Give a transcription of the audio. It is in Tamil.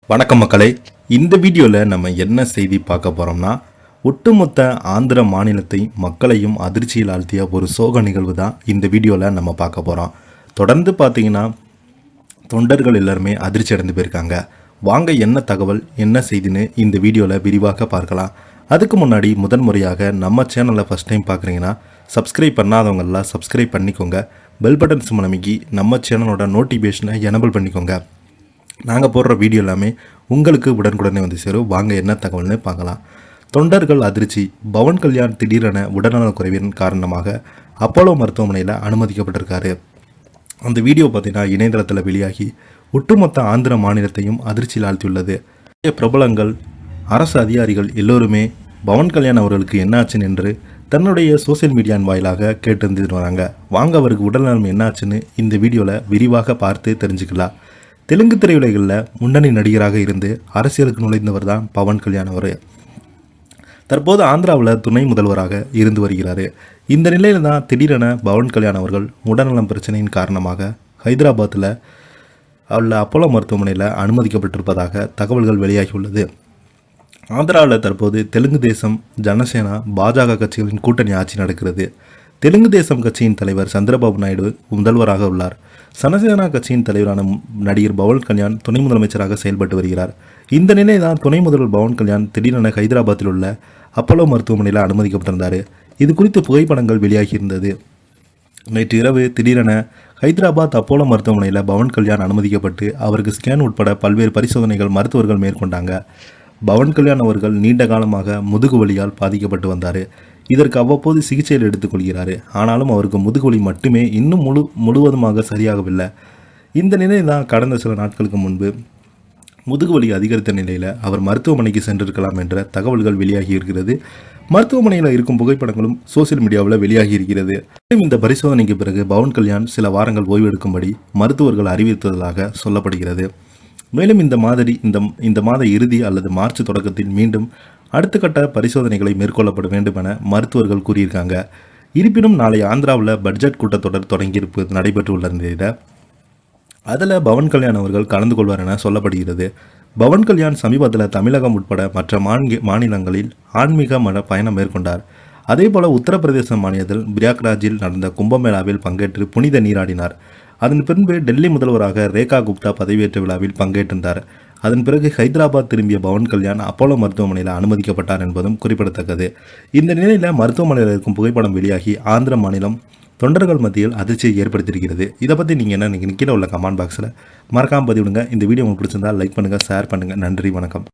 வணக்கம் மக்களே. இந்த வீடியோவில் நம்ம என்ன செய்தி பார்க்க போகிறோம்னா, ஒட்டுமொத்த ஆந்திர மாநிலத்தை மக்களையும் அதிர்ச்சியில் ஆழ்த்திய ஒரு சோக நிகழ்வு தான் இந்த வீடியோவில் நம்ம பார்க்க போகிறோம். தொடர்ந்து பார்த்தீங்கன்னா தொண்டர்கள் எல்லாருமே அதிர்ச்சி அடைந்து போயிருக்காங்க. வாங்க என்ன தகவல் என்ன செய்தின்னு இந்த வீடியோவில் விரிவாக பார்க்கலாம். அதுக்கு முன்னாடி முதன்முறையாக நம்ம சேனலை ஃபஸ்ட் டைம் பார்க்குறீங்கன்னா சப்ஸ்கிரைப் பண்ணாதவங்கெல்லாம் சப்ஸ்கிரைப் பண்ணிக்கோங்க. பெல் பட்டன் சிம் அமைக்கி நம்ம சேனலோட நோட்டிஃபிகேஷனை எனபிள் பண்ணிக்கோங்க. நாங்கள் போடுற வீடியோ எல்லாமே உங்களுக்கு உடனுக்குடனே வந்து சேரும். வாங்க என்ன தகவல்னு பார்க்கலாம். தொண்டர்கள் அதிர்ச்சி. பவன் கல்யாண் திடீரென உடல்நலக் குறைவின் காரணமாக அப்போலோ மருத்துவமனையில் அனுமதிக்கப்பட்டிருக்காரு. அந்த வீடியோ பார்த்தீங்கன்னா இணையதளத்தில் வெளியாகி ஒட்டுமொத்த ஆந்திர மாநிலத்தையும் அதிர்ச்சியில் ஆழ்த்தியுள்ளது. பிரபலங்கள் அரசு அதிகாரிகள் எல்லோருமே பவன் கல்யாண் அவர்களுக்கு என்னாச்சுன்னு என்று தன்னுடைய சோசியல் மீடியான் வாயிலாக கேட்டு வராங்க. வாங்க அவருக்கு உடல்நலம் என்னாச்சுன்னு இந்த வீடியோவில் விரிவாக பார்த்து தெரிஞ்சுக்கலாம். தெலுங்கு திரையுலகில் முன்னணி நடிகராக இருந்து அரசியலுக்கு நுழைந்தவர் தான் பவன் கல்யாண் அவர். தற்போது ஆந்திராவில் துணை முதல்வராக இருந்து வருகிறார். இந்த நிலையில் தான் திடீரென பவன் கல்யாண் அவர்கள் உடல்நலம் பிரச்சனையின் காரணமாக ஹைதராபாத்தில் உள்ள அப்போலோ மருத்துவமனையில் அனுமதிக்கப்பட்டிருப்பதாக தகவல்கள் வெளியாகியுள்ளது. ஆந்திராவில் தற்போது தெலுங்கு தேசம், ஜனசேனா, பாஜக கட்சிகளின் கூட்டணி ஆட்சி நடக்கிறது. தெலுங்கு தேசம் கட்சியின் தலைவர் சந்திரபாபு நாயுடு முதல்வராக உள்ளார். ஜனசேனா கட்சியின் தலைவரான நடிகர் பவன் கல்யாண் துணை முதலமைச்சராக செயல்பட்டு வருகிறார். இந்த நிலை தான் துணை முதல்வர் பவன் கல்யாண் திடீரென ஹைதராபாத்தில் உள்ள அப்போலோ மருத்துவமனையில் அனுமதிக்கப்பட்டிருந்தார். இது குறித்து புகைப்படங்கள் வெளியாகியிருந்தது. நேற்று இரவு திடீரென ஹைதராபாத் அப்போலோ மருத்துவமனையில் பவன் கல்யாண் அனுமதிக்கப்பட்டு அவருக்கு ஸ்கேன் உட்பட பல்வேறு பரிசோதனைகள் மருத்துவர்கள் மேற்கொண்டாங்க. பவன் கல்யாண் அவர்கள் நீண்ட காலமாக முதுகு வலியால் பாதிக்கப்பட்டு வந்தார். இதற்கு அவ்வப்போது சிகிச்சையில் எடுத்துக்கொள்கிறார். ஆனாலும் அவருக்கு முதுகுவலி மட்டுமே இன்னும் முழுவதுமாக சரியாகவில்லை. இந்த நிலை தான் கடந்த சில நாட்களுக்கு முன்பு முதுகுவலி அதிகரித்த நிலையில் அவர் மருத்துவமனைக்கு சென்றிருக்கலாம் என்ற தகவல்கள் வெளியாகி இருக்கிறது. மருத்துவமனையில் இருக்கும் புகைப்படங்களும் சோசியல் மீடியாவில் வெளியாகி இருக்கிறது. இந்த பரிசோதனைக்கு பிறகு பவன் கல்யாண் சில வாரங்கள் ஓய்வெடுக்கும்படி மருத்துவர்கள் அறிவித்ததாக சொல்லப்படுகிறது. மேலும் இந்த மாத இறுதி அல்லது மார்ச் தொடக்கத்தில் மீண்டும் அடுத்த கட்ட பரிசோதனைகளை மேற்கொள்ளப்பட வேண்டும் என மருத்துவர்கள் கூறியிருக்காங்க. இருப்பினும் நாளை ஆந்திராவில் பட்ஜெட் கூட்டத்தொடர் நடைபெற்று உள்ள நிலையில் அதில் பவன் கல்யாண் அவர்கள் கலந்து கொள்வார் என சொல்லப்படுகிறது. பவன் கல்யாண் சமீபத்தில் தமிழகம் உட்பட மற்ற மாநிலங்களில் ஆன்மீக பயணம் மேற்கொண்டார். அதேபோல உத்தரப்பிரதேச மாநிலத்தில் பிரயாக்ராஜில் நடந்த கும்பமேளாவில் பங்கேற்று புனித நீராடினார். அதன் பின்பு டெல்லி முதல்வராக ரேகா குப்தா பதவியேற்ற விழாவில் பங்கேற்றிருந்தார். அதன் பிறகு ஹைதராபாத் திரும்பிய பவன் கல்யாண் அப்போலோ மருத்துவமனையில் அனுமதிக்கப்பட்டார் என்பதும் குறிப்பிடத்தக்கது. இந்த நிலையில் மருத்துவமனையில் இருக்கும் புகைப்படம் வெளியாகி ஆந்திர மாநிலம் தொண்டர்கள் மத்தியில் அதிர்ச்சியை ஏற்படுத்தியிருக்கிறது. இதை பற்றி நீங்கள் என்ன கீழே உள்ள கமெண்ட் பாக்ஸில் மறக்காமல் பதிவிடுங்க. இந்த வீடியோ உங்களுக்கு பிடிச்சிருந்தால் லைக் பண்ணுங்கள், ஷேர் பண்ணுங்கள். நன்றி, வணக்கம்.